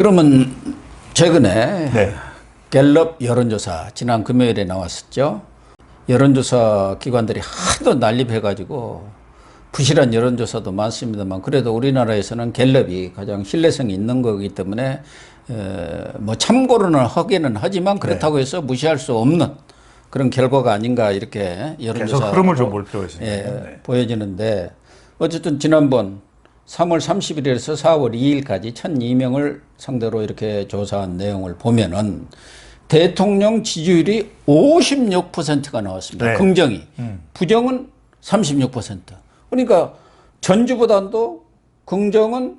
그러면 최근에 네. 갤럽 여론조사 지난 금요일에 나왔었죠. 여론조사 기관들이 하도 난립해가지고 부실한 여론조사도 많습니다만 그래도 우리나라에서는 갤럽이 가장 신뢰성이 있는 거기 때문에 뭐 참고로는 하기는 하지만 그렇다고 해서 무시할 수 없는 그런 결과가 아닌가 이렇게 여론조사 계속 흐름을 좀 볼 필요가 있습니다. 네. 보여지는데 어쨌든 지난번 3월 30일에서 4월 2일까지 1,002명을 상대로 이렇게 조사한 내용을 보면은 대통령 지지율이 56%가 나왔습니다. 네. 긍정이. 부정은 36%. 그러니까 전주보다도 긍정은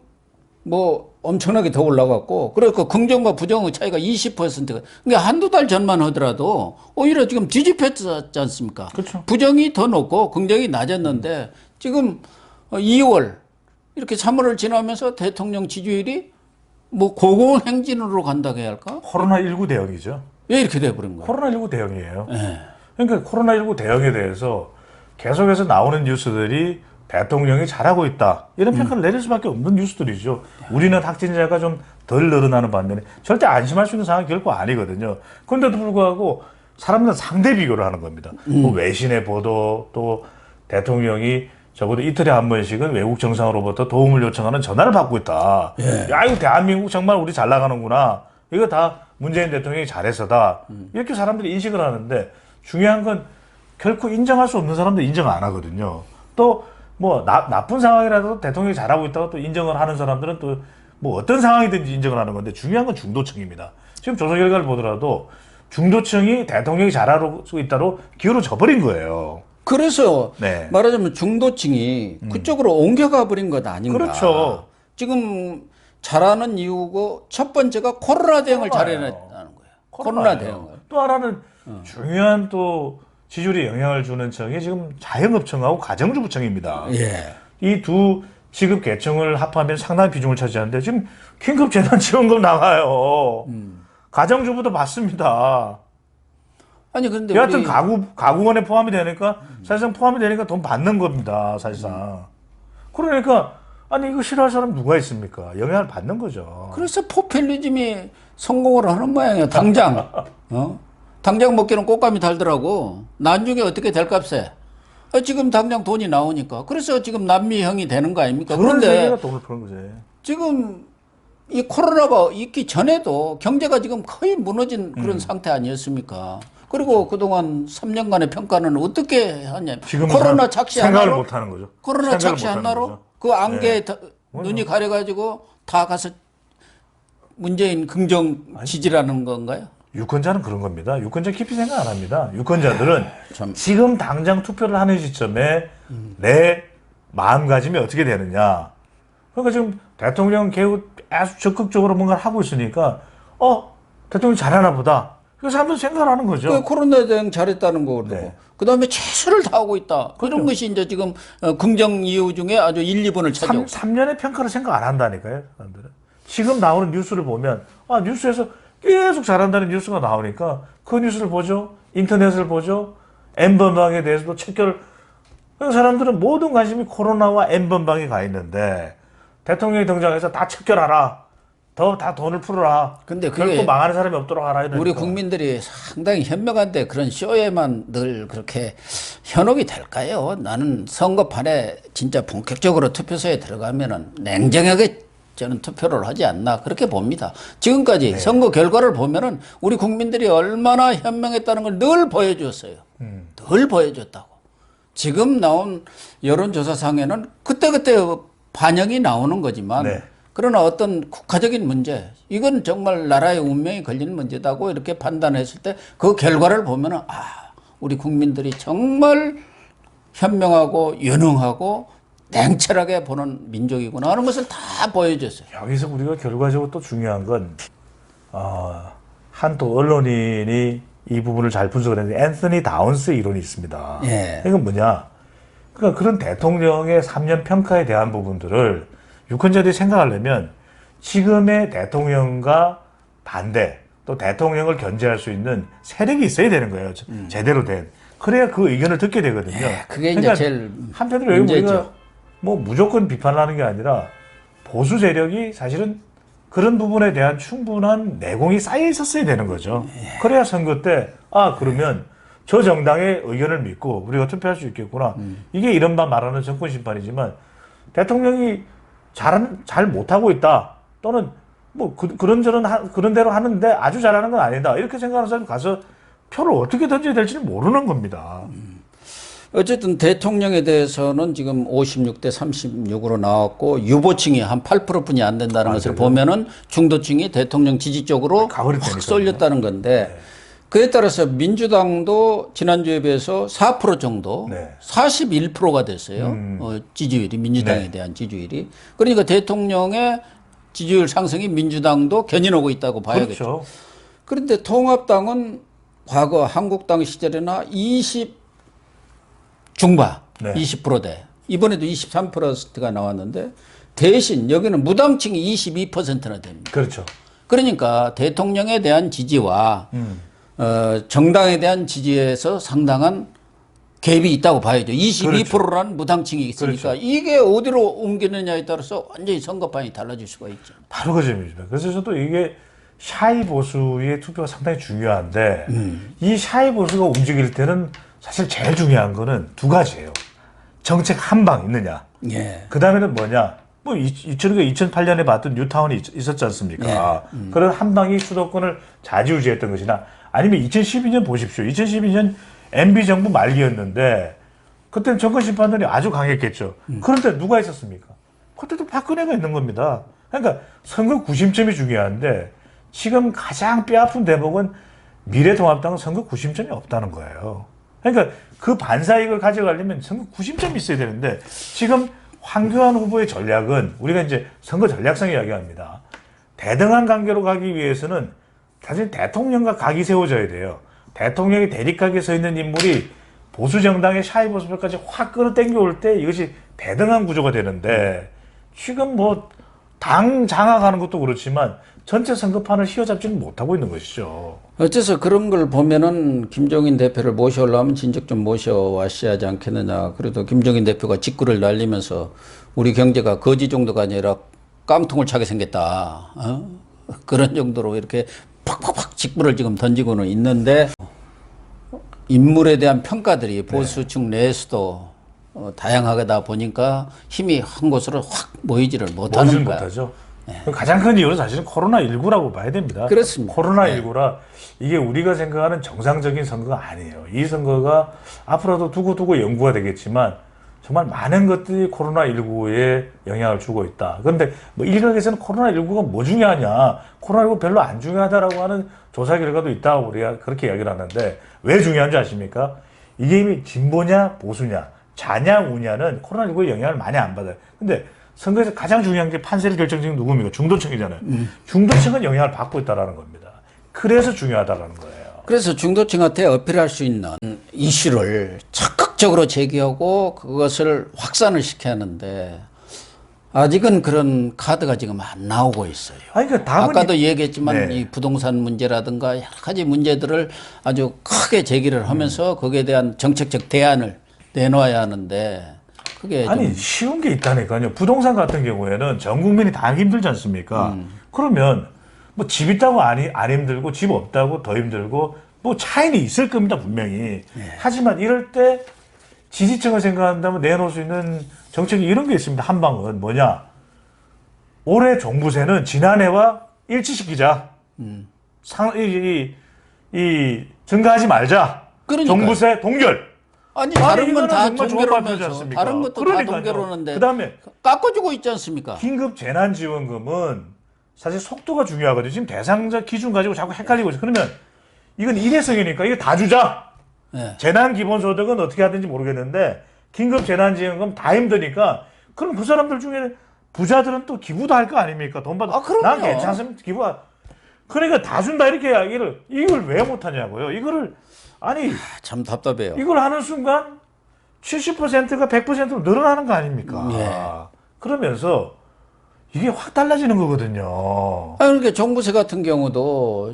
뭐 엄청나게 더 올라갔고, 그러니까 긍정과 부정의 차이가 20%가. 그러니까 한두 달 전만 하더라도 오히려 지금 뒤집혔지 않습니까? 그렇죠. 부정이 더 높고 긍정이 낮았는데 지금 2월 이렇게 3월을 지나면서 대통령 지지율이 뭐 고공행진으로 간다고 해야 할까? 코로나19 대응이죠. 왜 이렇게 돼버린 거예요? 코로나19 대응이에요. 네. 그러니까 코로나19 대응에 대해서 계속해서 나오는 뉴스들이 대통령이 잘하고 있다. 이런 평가를 내릴 수밖에 없는 뉴스들이죠. 우리는 확진자가 좀 덜 늘어나는 반면에 절대 안심할 수 있는 상황이 결코 아니거든요. 그런데도 불구하고 사람들은 상대 비교를 하는 겁니다. 뭐 외신의 보도 또 대통령이 적어도 이틀에 한 번씩은 외국 정상으로부터 도움을 요청하는 전화를 받고 있다. 야, 이거 대한민국 정말 우리 잘 나가는구나. 이거 다 문재인 대통령이 잘해서다. 이렇게 사람들이 인식을 하는데 중요한 건 결코 인정할 수 없는 사람들 인정 안 하거든요. 또 뭐 나쁜 상황이라도 대통령이 잘하고 있다고 또 인정을 하는 사람들은 또 뭐 어떤 상황이든지 인정을 하는 건데 중요한 건 중도층입니다. 지금 조사 결과를 보더라도 중도층이 대통령이 잘하고 있다로 기울어져 버린 거예요. 그래서 네. 말하자면 중도층이 그쪽으로 옮겨가 버린 것 아닌가. 그렇죠. 지금 잘하는 이유고 첫 번째가 코로나 대응을 잘해냈다는 거예요. 코로나 대응을. 또 하나는 중요한 또 지지율에 영향을 주는 청이 지금 자영업청하고 가정주부청입니다. 예. 이 두 지급 계층을 합하면 상당한 비중을 차지하는데 지금 긴급 재난지원금 나가요. 가정주부도 받습니다. 아니 근데 여하튼 우리 가구원에 포함이 되니까 사실상 포함이 되니까 돈 받는 겁니다. 사실상. 그러니까 아니 이거 싫어할 사람 누가 있습니까? 영향을 받는 거죠. 그래서 포퓰리즘이 성공을 하는 모양이에요. 당장. 당장 먹기는 꽃감이 달더라고. 나중에 어떻게 될 값에. 지금 당장 돈이 나오니까. 그래서 지금 남미형이 되는 거 아닙니까? 그런 그런데 세계가 돈을 푸는 거지. 지금 이 코로나가 있기 전에도 경제가 지금 거의 무너진 그런 상태 아니었습니까? 그리고 그동안 3년간의 평가는 어떻게 하냐. 지금은 코로나 착시 생각을 하나로 못 하는 거죠. 코로나 생각을 착시 못 하는 하나로 거죠. 그 안개에 네. 눈이 가려가지고 다 가서 문재인 긍정 지지라는 건가요? 유권자는 그런 겁니다. 유권자 깊이 생각 안 합니다. 유권자들은 참. 지금 당장 투표를 하는 시점에 내 마음가짐이 어떻게 되느냐. 그러니까 지금 대통령 개우 아주 적극적으로 뭔가를 하고 있으니까 대통령이 잘하나 보다. 그래서 사람들은 생각을 하는 거죠. 그 코로나 대응 잘했다는 거고 네. 그다음에 최선을 다하고 있다. 그런 것이 이제 지금 긍정 이유 중에 아주 1, 2번을 차지하고 3년의 평가를 생각 안 한다니까요. 사람들은. 지금 나오는 뉴스를 보면 뉴스에서 계속 잘한다는 뉴스가 나오니까 그 뉴스를 보죠. 인터넷을 보죠. N번방에 대해서도 체결을. 그래서 사람들은 모든 관심이 코로나와 N번방에 가 있는데 대통령이 등장해서 다 체결하라. 다 돈을 풀어라. 근데 그게 결코 망하는 사람이 없도록 하라. 이러니까. 우리 국민들이 상당히 현명한데 그런 쇼에만 늘 그렇게 현혹이 될까요? 나는 선거판에 진짜 본격적으로 투표소에 들어가면은 냉정하게 저는 투표를 하지 않나 그렇게 봅니다. 지금까지 선거 결과를 보면은 우리 국민들이 얼마나 현명했다는 걸 늘 보여줬어요. 늘 보여줬다고. 지금 나온 여론조사상에는 그때그때 반영이 나오는 거지만 네. 그러나 어떤 국가적인 문제, 이건 정말 나라의 운명이 걸리는 문제다고 이렇게 판단했을 때 그 결과를 보면은 우리 국민들이 정말 현명하고 유능하고 냉철하게 보는 민족이구나 하는 것을 다 보여줬어요. 여기서 우리가 결과적으로 또 중요한 건 한 또 언론인이 이 부분을 잘 분석을 했는데 앤서니 다운스 이론이 있습니다. 예. 이건 뭐냐? 그러니까 그런 대통령의 3년 평가에 대한 부분들을 유권자들이 생각하려면 지금의 대통령과 반대 또 대통령을 견제할 수 있는 세력이 있어야 되는 거예요. 제대로 된. 그래야 그 의견을 듣게 되거든요. 예, 그게 그러니까 이제 제일 한편으로 여기 문제죠. 우리가 뭐 무조건 비판하는 게 아니라 보수 세력이 사실은 그런 부분에 대한 충분한 내공이 쌓여 있었어야 되는 거죠. 그래야 선거 때 그러면 저 정당의 의견을 믿고 우리가 투표할 수 있겠구나. 이게 이른바 말하는 정권 심판이지만 대통령이 잘 못하고 있다. 또는 뭐 그런 대로 하는데 아주 잘하는 건 아니다. 이렇게 생각하는 사람이 가서 표를 어떻게 던져야 될지는 모르는 겁니다. 어쨌든 대통령에 대해서는 지금 56대 36으로 나왔고 유보층이 한 8%뿐이 안 된다는 것을 보면은 중도층이 대통령 지지 쪽으로 가버릴 확 테니까요. 쏠렸다는 건데 그에 따라서 민주당도 지난주에 비해서 4% 정도, 네. 41%가 됐어요. 지지율이 민주당에 네. 대한 지지율이. 그러니까 대통령의 지지율 상승이 민주당도 견인하고 있다고 봐야겠죠. 그렇죠. 그런데 통합당은 과거 한국당 시절에나 20 중반, 네. 20%대. 이번에도 23%가 나왔는데 대신 여기는 무당층이 22%나 됩니다. 그렇죠. 그러니까 대통령에 대한 지지와 정당에 대한 지지에서 상당한 갭이 있다고 봐야죠. 22%라는 무당층이 있으니까 그렇죠. 이게 어디로 옮기느냐에 따라서 완전히 선거판이 달라질 수가 있죠. 바로 그 점입니다. 그래서 저도 이게 샤이 보수의 투표가 상당히 중요한데 이 샤이 보수가 움직일 때는 사실 제일 중요한 거는 두 가지예요. 정책 한 방 있느냐. 예. 그 다음에는 뭐냐. 뭐 2008년에 봤던 뉴타운이 있었지 않습니까? 그런 한 방이 수도권을 좌지우지했던 것이나 아니면 2012년 보십시오. 2012년 MB 정부 말기였는데 그때는 정권 심판론이 아주 강했겠죠. 그런데 누가 있었습니까? 그때도 박근혜가 있는 겁니다. 그러니까 선거 구심점이 중요한데 지금 가장 뼈아픈 대목은 미래통합당은 선거 구심점이 없다는 거예요. 그러니까 그 반사이익을 가져가려면 선거 구심점이 있어야 되는데 지금 황교안 후보의 전략은 우리가 이제 선거 전략상 이야기합니다. 대등한 관계로 가기 위해서는 사실 대통령과 각이 세워져야 돼요. 대통령이 대립각에 서 있는 인물이 보수 정당의 샤이 보수표까지 확 끌어당겨 올 때 이것이 대등한 구조가 되는데 지금 뭐 당 장악하는 것도 그렇지만 전체 선거판을 휘어잡지는 못하고 있는 것이죠. 어째서 그런 걸 보면은 김종인 대표를 모셔오려면 진작 좀 모셔왔어야 하지 않겠느냐. 그래도 김종인 대표가 직구를 날리면서 우리 경제가 거지 정도가 아니라 깡통을 차게 생겼다. 그런 정도로 이렇게 팍팍팍 직구를 지금 던지고는 있는데 인물에 대한 평가들이 보수층 내에서도 다양하다 보니까 힘이 한 곳으로 확 모이지를 못하는 거야. 못하죠. 가장 큰 이유는 사실은 코로나19라고 봐야 됩니다. 그렇습니다. 코로나19라 이게 우리가 생각하는 정상적인 선거가 아니에요. 이 선거가 앞으로도 두고두고 연구가 되겠지만 정말 많은 것들이 코로나19에 영향을 주고 있다. 그런데 뭐 일각에서는 코로나19가 뭐 중요하냐. 코로나19 별로 안 중요하다라고 하는 조사 결과도 있다고 우리가 그렇게 이야기를 하는데 왜 중요한지 아십니까? 이게 이미 진보냐 보수냐 좌냐 우냐는 코로나19의 영향을 많이 안 받아요. 근데 선거에서 가장 중요한 게 판세를 결정짓는 누굽니까? 중도층이잖아요. 중도층은 영향을 받고 있다는 겁니다. 그래서 중요하다는 거예요. 그래서 중도층한테 어필할 수 있는 이슈를 적극적으로 제기하고 그것을 확산을 시켜야 하는데 아직은 그런 카드가 지금 안 나오고 있어요. 아니, 그 답은 아까도 얘기했지만 네. 이 부동산 문제라든가 여러 가지 문제들을 아주 크게 제기를 하면서 거기에 대한 정책적 대안을 내놓아야 하는데 그게 아니 쉬운 게 있다니까요. 부동산 같은 경우에는 전 국민이 다 힘들지 않습니까? 그러면 뭐 집 있다고 안 힘들고 집 없다고 더 힘들고 뭐 차이는 있을 겁니다 분명히. 하지만 이럴 때 지지층을 생각한다면 내놓을 수 있는 정책이 이런 게 있습니다. 한 방은 뭐냐? 올해 종부세는 지난해와 일치시키자. 증가하지 말자. 그러니까요. 종부세 동결. 아니 다른 건 다 이거는 정말 좋은 발표지 동결하면서 않습니까? 다른 것도 다 그러니까요. 동결하는데 그다음에 깎아주고 있지 않습니까? 긴급 재난지원금은 사실 속도가 중요하거든요. 지금 대상자 기준 가지고 자꾸 헷갈리고 있어요. 그러면 이건 일회성이니까 이거 다 주자. 네. 재난기본소득은 어떻게 하든지 모르겠는데 긴급 재난지원금 다 힘드니까 그럼 그 사람들 중에 부자들은 또 기부도 할 거 아닙니까? 돈 받아. 그럼요. 난 괜찮으면 기부하. 그러니까 다 준다 이렇게 이야기를 이걸 왜 못하냐고요. 이거를 아니 참 답답해요. 이걸 하는 순간 70%가 100%로 늘어나는 거 아닙니까? 예. 그러면서 이게 확 달라지는 거거든요. 그러니까 종부세 같은 경우도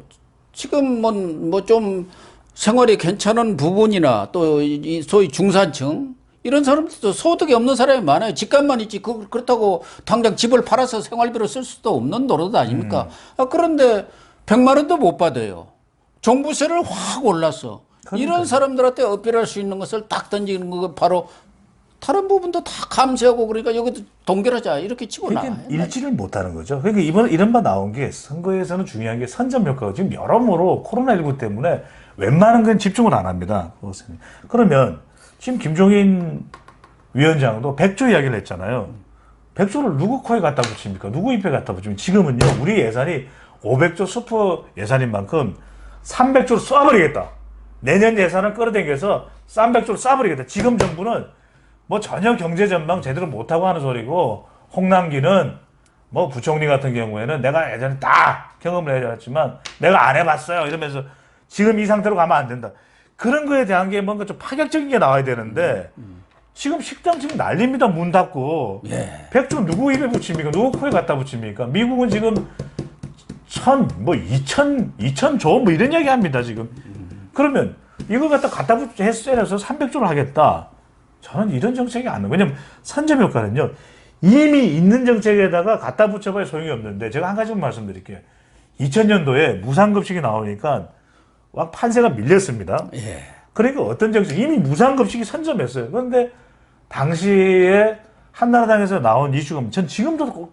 지금 뭐 좀 생활이 괜찮은 부분이나 또 이 소위 중산층 이런 사람들도 소득이 없는 사람이 많아요. 집값만 있지. 그렇다고 당장 집을 팔아서 생활비로 쓸 수도 없는 노릇 아닙니까? 그런데 100만 원도 못 받아요. 종부세를 확 올랐어. 이런 사람들한테 어필할 수 있는 것을 딱 던지는 거 바로 다른 부분도 다 감세하고 그러니까 여기도 동결하자 이렇게 치고 나와요. 그러니까 일치를 못하는 거죠. 그러니까 이번 이런 바 나온 게 선거에서는 중요한 게 선점 효과가 지금 여러모로 코로나19 때문에 웬만한 건 집중을 안 합니다. 그러면 지금 김종인 위원장도 100조 이야기를 했잖아요. 100조를 누구 코에 갖다 붙입니까? 누구 입에 갖다 붙입니까? 지금은요, 우리 예산이 500조 슈퍼 예산인 만큼 300조를 쏴버리겠다. 내년 예산을 끌어당겨서 300조를 쏴버리겠다. 지금 정부는 뭐 전혀 경제 전망 제대로 못하고 하는 소리고, 홍남기는 뭐 부총리 같은 경우에는 내가 예전에 다 경험을 해봤지만 내가 안 해봤어요 이러면서 지금 이 상태로 가면 안 된다. 그런 거에 대한 게 뭔가 좀 파격적인 게 나와야 되는데 지금 식당 지금 난립니다. 문 닫고. 100조 누구 입에 붙입니까? 누구 코에 갖다 붙입니까? 미국은 지금 2,000조 뭐 이런 이야기 합니다 지금. 그러면 이걸 갖다 해서 300조를 하겠다. 저는 이런 정책이 안 나와요. 왜냐면 선점 효과는요, 이미 있는 정책에다가 갖다 붙여봐야 소용이 없는데, 제가 한 가지만 말씀드릴게요. 2000년도에 무상급식이 나오니까 막 판세가 밀렸습니다. 그러니까 어떤 정책, 이미 무상급식이 선점했어요. 그런데 당시에 한나라당에서 나온 이슈가, 전 지금도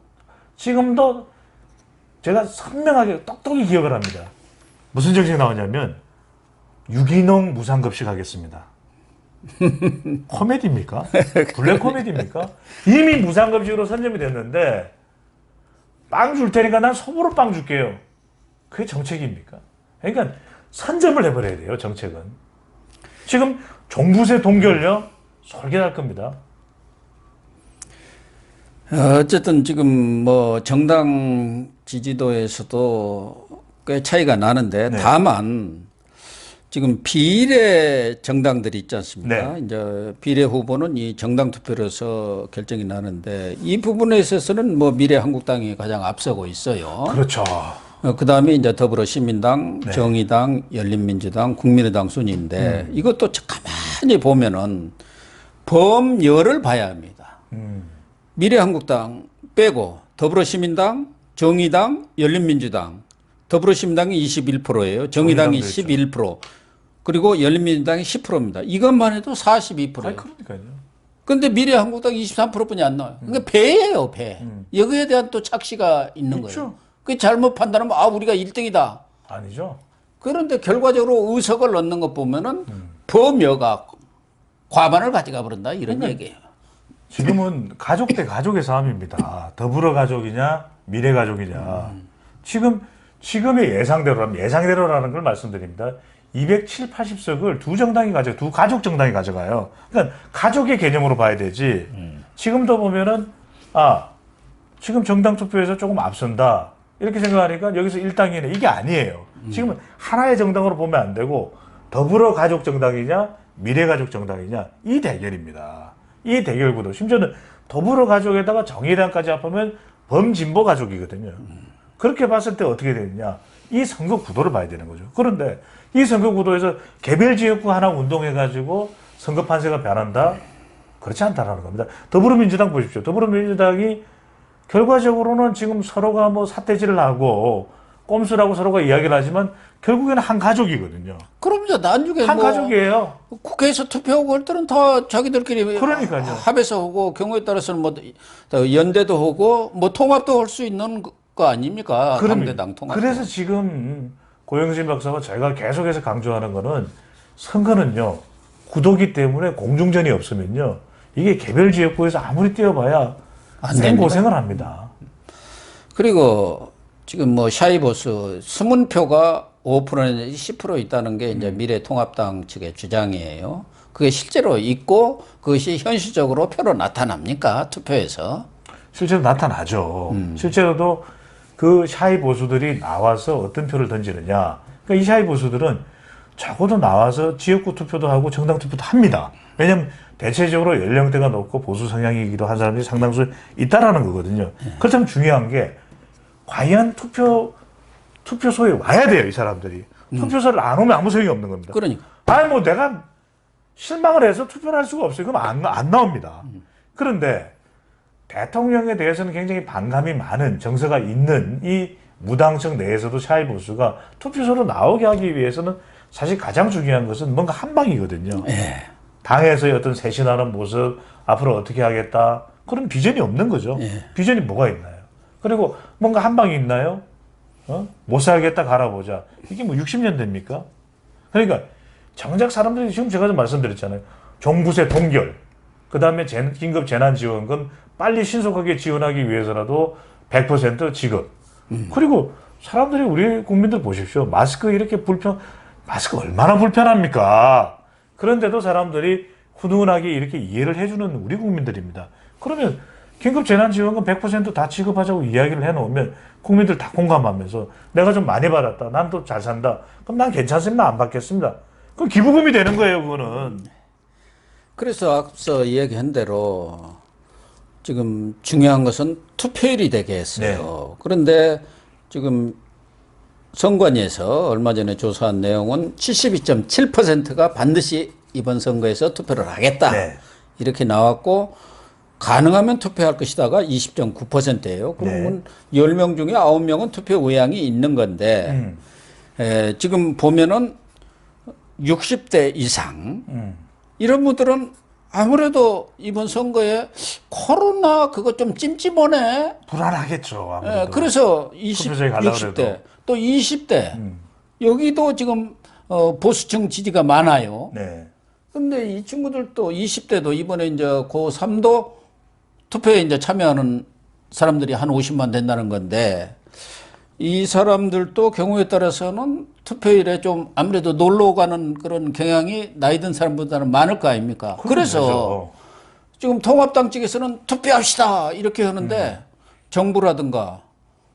제가 선명하게 똑똑히 기억을 합니다. 무슨 정책이 나오냐면 유기농 무상급식 하겠습니다. 코미디입니까? 블랙 코미디입니까? 이미 무상급식으로 선점이 됐는데 빵 줄 테니까 난 소보로 빵 줄게요. 그게 정책입니까? 그러니까 선점을 해버려야 돼요, 정책은. 지금 종부세 동결요? 솔깃할 겁니다. 어쨌든 지금 뭐 정당 지지도에서도 꽤 차이가 나는데, 다만 지금 비례 정당들이 있지 않습니까? 이제 비례 후보는 이 정당 투표로서 결정이 나는데, 이 부분에 있어서는 뭐 미래한국당이 가장 앞서고 있어요. 그렇죠. 그 다음에 이제 더불어시민당, 정의당, 열린민주당, 국민의당 순인데, 이것도 가만히 보면은 범여를 봐야 합니다. 미래한국당 빼고 더불어시민당, 정의당, 열린민주당, 더불어시민당이 21%예요. 정의당이 11%, 그리고 열린민주당이 10%입니다. 이것만 해도 42%예요. 그러니까요. 근데 미래한국당 23%뿐이 안 나와요. 그러니까 배예요, 배. 여기에 대한 또 착시가 있는 거예요. 그 잘못 판단하면 우리가 1등이다. 아니죠. 그런데 결과적으로 의석을 넣는 것 보면은 범여가 과반을 가져가 버린다 이런 얘기예요. 지금은 가족 대 가족의 싸움입니다. 더불어 가족이냐 미래 가족이냐. 지금의 예상대로라는 걸 말씀드립니다. 270, 80석을 두 가족 정당이 가져가요. 그러니까 가족의 개념으로 봐야 되지. 지금도 보면은 지금 정당 투표에서 조금 앞선다 이렇게 생각하니까 여기서 1당이네, 이게 아니에요. 지금은 하나의 정당으로 보면 안 되고 더불어 가족 정당이냐 미래 가족 정당이냐, 이 대결입니다. 이 대결 구도. 심지어는 더불어 가족에다가 정의당까지 합하면 범진보 가족이거든요. 그렇게 봤을 때 어떻게 되느냐, 이 선거 구도를 봐야 되는 거죠. 그런데 이 선거 구도에서 개별 지역구 하나 운동해가지고 선거 판세가 변한다? 그렇지 않다라는 겁니다. 더불어민주당 보십시오. 더불어민주당이 결과적으로는 지금 서로가 뭐 사태질을 하고 꼼수라고 서로가 이야기를 하지만 결국에는 한 가족이거든요. 그럼요. 나중에 한 가족이에요. 국회에서 투표하고 할 때는 다 자기들끼리 그러니까요. 합해서 하고, 경우에 따라서는 뭐 연대도 하고 뭐 통합도 할 수 있는 거 아닙니까? 당대당 통합. 그래서 지금 고영진 박사와 제가 계속해서 강조하는 거는, 선거는요 구도기 때문에 공중전이 없으면요 이게 개별 지역구에서 아무리 뛰어봐야 생고생을 합니다. 그리고 지금 뭐 샤이보스 수문표가 5% 내지 10% 있다는 게 이제 미래통합당 측의 주장이에요. 그게 실제로 있고 그것이 현실적으로 표로 나타납니까? 투표에서? 실제로 나타나죠. 실제로도 그 샤이 보수들이 나와서 어떤 표를 던지느냐. 그러니까 이 샤이 보수들은 적어도 나와서 지역구 투표도 하고 정당 투표도 합니다. 왜냐하면 대체적으로 연령대가 높고 보수 성향이기도 한 사람들이 상당수 있다라는 거거든요. 그렇다면 중요한 게 과연 투표소에 와야 돼요, 이 사람들이. 투표소를 안 오면 아무 소용이 없는 겁니다. 그러니까. 뭐 내가 실망을 해서 투표를 할 수가 없어요. 그럼 안 나옵니다. 그런데 대통령에 대해서는 굉장히 반감이 많은 정서가 있는 이 무당층 내에서도 샤이 보수가 투표소로 나오게 하기 위해서는 사실 가장 중요한 것은 뭔가 한 방이거든요. 예. 당에서의 어떤 쇄신하는 모습, 앞으로 어떻게 하겠다. 그런 비전이 없는 거죠. 예. 비전이 뭐가 있나요? 그리고 뭔가 한 방이 있나요? 못 살겠다 갈아보자. 이게 뭐 60년 됩니까? 그러니까 정작 사람들이 지금 제가 좀 말씀드렸잖아요. 종부세 동결, 그 다음에 긴급 재난지원금 빨리 신속하게 지원하기 위해서라도 100% 지급. 그리고 사람들이 우리 국민들 보십시오. 마스크 이렇게 마스크 얼마나 불편합니까? 그런데도 사람들이 훈훈하게 이렇게 이해를 해주는 우리 국민들입니다. 그러면 긴급 재난지원금 100% 다 지급하자고 이야기를 해놓으면 국민들 다 공감하면서 내가 좀 많이 받았다. 난 또 잘 산다. 그럼 난 괜찮습니다. 안 받겠습니다. 그럼 기부금이 되는 거예요, 그거는. 그래서 앞서 이야기한 대로 지금 중요한 것은 투표율이 되게 했어요. 그런데 지금 선관위에서 얼마 전에 조사한 내용은 72.7%가 반드시 이번 선거에서 투표를 하겠다. 네. 이렇게 나왔고 가능하면 투표할 것이다가 20.9%예요. 그러면 10명 중에 9명은 투표 의향이 있는 건데 지금 보면은 60대 이상 이런 분들은 아무래도 이번 선거에 코로나 그거 좀 찜찜하네. 불안하겠죠. 아무래도. 예, 그래서 투표소에 가려고 60대 그래도. 또 20대 여기도 지금 보수층 지지가 많아요. 네. 근데 이 친구들도 20대도 이번에 이제 고3도 투표에 이제 참여하는 사람들이 한 50만 된다는 건데 이 사람들도 경우에 따라서는 투표일에 좀 아무래도 놀러 가는 그런 경향이 나이 든 사람보다는 많을 거 아닙니까? 그래서 그렇죠. 지금 통합당 측에서는 투표합시다 이렇게 하는데 정부라든가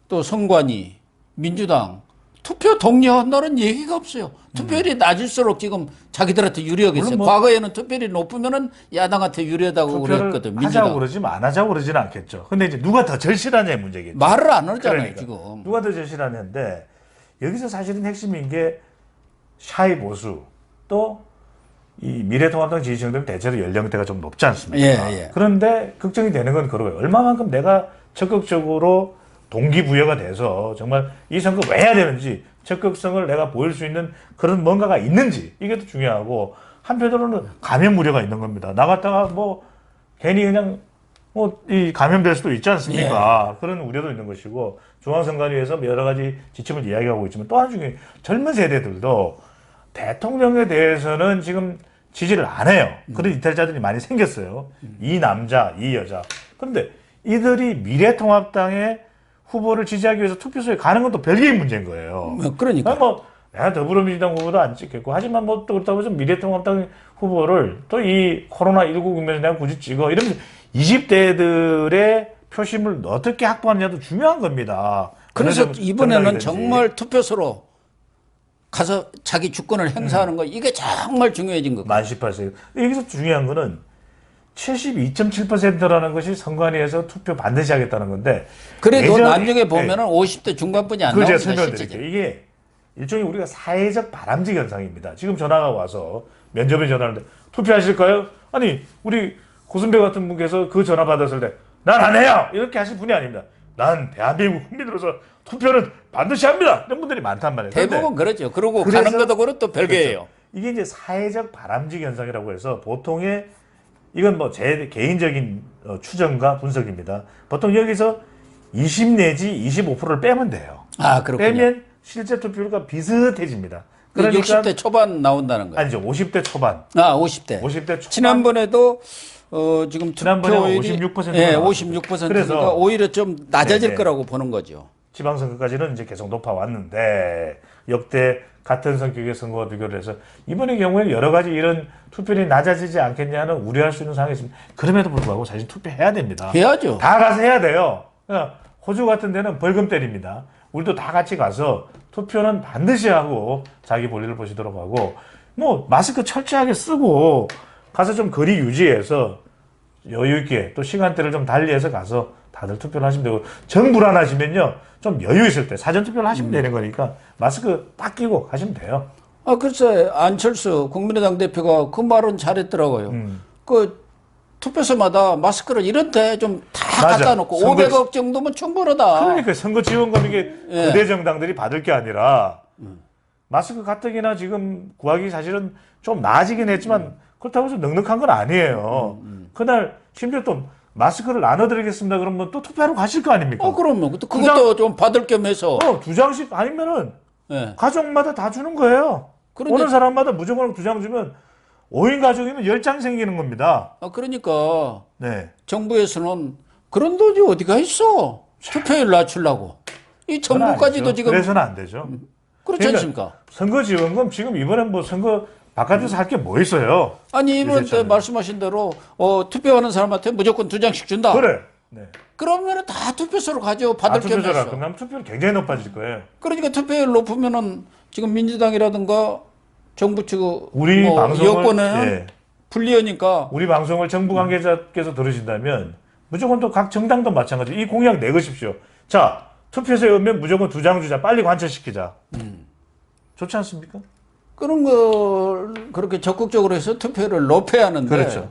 또 선관위, 민주당 투표 독려한다는 얘기가 없어요. 투표율이 낮을수록 지금 자기들한테 유리하게 있어요. 물론 뭐 과거에는 투표율이 높으면은 야당한테 유리하다고 투표를 그랬거든. 하자고 민주당. 그러지만 안 하자고 그러지는 않겠죠. 근데 이제 누가 더 절실하냐의 문제겠죠. 말을 안 하잖아요, 그러니까. 지금. 누가 더 절실하냐인데 여기서 사실은 핵심인 게 샤이 보수 또 이 미래통합당 지지층들은 대체로 연령대가 좀 높지 않습니까? 예, 예. 그런데 걱정이 되는 건 그거예요. 얼마만큼 내가 적극적으로 동기부여가 돼서 정말 이 선거 왜 해야 되는지 적극성을 내가 보일 수 있는 그런 뭔가가 있는지 이게 더 중요하고 한편으로는 감염 우려가 있는 겁니다. 나갔다가 뭐 괜히 그냥 뭐 이 감염될 수도 있지 않습니까? 그런 우려도 있는 것이고 중앙선관위에서 여러 가지 지침을 이야기하고 있지만 또 한 중에 젊은 세대들도 대통령에 대해서는 지금 지지를 안 해요. 그런 이탈자들이 많이 생겼어요. 이 남자, 이 여자. 그런데 이들이 미래통합당의 후보를 지지하기 위해서 투표소에 가는 건 또 별개의 문제인 거예요. 그러니까. 뭐 내가 더불어민주당 후보도 안 찍겠고 하지만 뭐 또 그렇다고 해서 미래통합당 후보를 또 이 코로나19 국면에서 내가 굳이 찍어 이러면서 20대들의 표심을 어떻게 확보하느냐도 중요한 겁니다. 그래서 어느 이번에는 정당이든지. 정말 투표소로 가서 자기 주권을 행사하는 거 이게 정말 중요해진 것 같아요. 만 18세. 여기서 중요한 거는 72.7%라는 것이 선관위에서 투표 반드시 하겠다는 건데 그래도 예전에- 나중에 보면은 50대 중반뿐이 안 그걸 제가 나옵니다. 설명드릴게요. 실제로. 이게 일종의 우리가 사회적 바람직 현상입니다. 지금 전화가 와서 면접에 전화하는데 투표하실까요? 아니 우리 고순배 같은 분께서 그 전화 받았을 때 난 안 해요 이렇게 하실 분이 아닙니다. 난 대한민국 국민으로서 투표는 반드시 합니다. 이런 분들이 많단 말이에요. 대부분 그렇죠. 그러고 그래서- 가는 것도 그렇고 또 별개예요. 그렇죠. 이게 이제 사회적 바람직 현상이라고 해서 보통의 이건 뭐 제 개인적인 추정과 분석입니다. 보통 여기서 20 내지 25%를 빼면 돼요. 아, 그렇군요. 빼면 실제 투표율과 비슷해집니다. 그러니까 60대 초반 나온다는 거예요. 아니죠. 50대 초반. 아, 50대. 50대 초반. 지난번에도 지금 지난번에 투표율이 56% 예, 나왔어요. 56%가 그래서- 오히려 좀 낮아질 네네. 거라고 보는 거죠. 지방선거까지는 이제 계속 높아왔는데 역대 같은 성격의 선거와 비교를 해서 이번의 경우에는 여러 가지 이런 투표율이 낮아지지 않겠냐는 우려할 수 있는 상황이 있습니다. 그럼에도 불구하고 사실 투표해야 됩니다. 해야죠. 다 가서 해야 돼요. 그러니까 호주 같은 데는 벌금 때립니다. 우리도 다 같이 가서 투표는 반드시 하고 자기 볼일을 보시도록 하고 뭐 마스크 철저하게 쓰고 가서 좀 거리 유지해서 여유 있게 또 시간대를 좀 달리해서 가서 다들 투표를 하시면 되고 정 불안하시면요 좀 여유 있을 때 사전 투표를 하시면 되는 거니까 마스크 딱 끼고 가시면 돼요. 아, 글쎄, 안철수 국민의당 대표가 그 말은 잘했더라고요. 그 투표소마다 마스크를 이런데 좀 다 맞아. 갖다 놓고 선거- 500억 정도면 충분하다. 그러니까 선거 지원금 이게 예. 거대 정당들이 받을 게 아니라 마스크 가뜩이나 지금 구하기 사실은 좀 나아지긴 했지만 그렇다고 해서 넉넉한 건 아니에요. 그날 심지어 또 마스크를 나눠드리겠습니다. 그러면 또 투표하러 가실 거 아닙니까? 그러면 그것도 좀 받을 겸 해서. 2장씩 아니면은 예. 가족마다 다 주는 거예요. 그런데- 오는 사람마다 무조건 2장 주면 5인 가족이면 10장 생기는 겁니다. 그러니까 네. 정부에서는 그런 돈이 어디가 있어? 투표율 낮추려고. 이 그건 정부까지도 아니죠. 지금 그래서는 안 되죠. 그렇지 그러니까 않습니까? 선거 지원금 지금 이번에 뭐 선거 바깥에서 할 게 뭐 있어요? 아니 이번 때 유세차는. 말씀하신 대로 투표하는 사람한테 무조건 2장씩 준다. 그래. 네. 그러면 다 투표소로 가죠. 받을 겸 투표소라 해서. 끝나면 투표율 굉장히 높아질 거예요. 그러니까 투표율 높으면은 지금 민주당이라든가 정부 측 우리 방송을 여권은 예. 불리하니까 우리 방송을 정부 관계자께서 들으신다면 무조건 또 각 정당도 마찬가지. 이 공약 내것십시오. 자, 투표소에 오면 무조건 2장 주자. 빨리 관철시키자. 좋지 않습니까? 그런 걸 그렇게 적극적으로 해서 투표율을 높여야 하는데 그렇죠.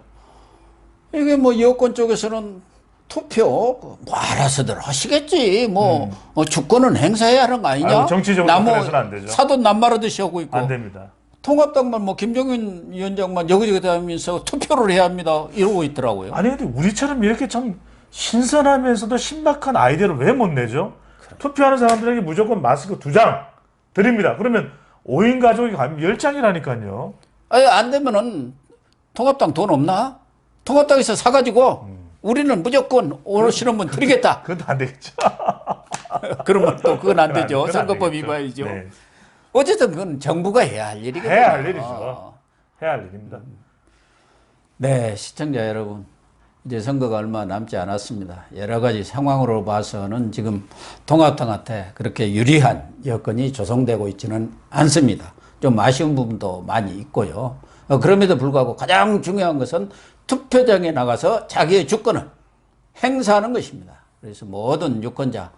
이게 뭐 여권 쪽에서는 투표 뭐 알아서들 하시겠지. 뭐 주권은 행사해야 하는 거 아니냐? 아유, 정치적으로 접근해서는 안 되죠. 사돈 남말하듯이 하고 있고 안 됩니다. 통합당만 뭐 김종인 위원장만 여기저기 다니면서 투표를 해야 합니다. 이러고 있더라고요. 아니 근데 우리처럼 이렇게 참 신선하면서도 신박한 아이디어를 왜 못 내죠? 투표하는 사람들에게 무조건 마스크 2장 드립니다. 그러면 5인 가족이 가면 10장이라니까요. 아니, 안 되면은 통합당 돈 없나? 통합당에서 사가지고 우리는 무조건 오시는 분 드리겠다. 그건 안 되겠죠. 그러면 또 그건 안 되죠. 그건 안 선거법 되겠죠. 위반이죠. 네. 어쨌든 그건 정부가 해야 할 일이거든요. 해야 할 일이죠. 해야 할 일입니다. 네, 시청자 여러분. 이제 선거가 얼마 남지 않았습니다. 여러 가지 상황으로 봐서는 지금 통합당한테 그렇게 유리한 여건이 조성되고 있지는 않습니다. 좀 아쉬운 부분도 많이 있고요. 그럼에도 불구하고 가장 중요한 것은 투표장에 나가서 자기의 주권을 행사하는 것입니다. 그래서 모든 유권자,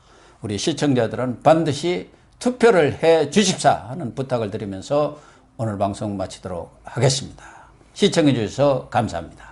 우리 시청자들은 반드시 투표를 해 주십사 하는 부탁을 드리면서 오늘 방송 마치도록 하겠습니다. 시청해 주셔서 감사합니다.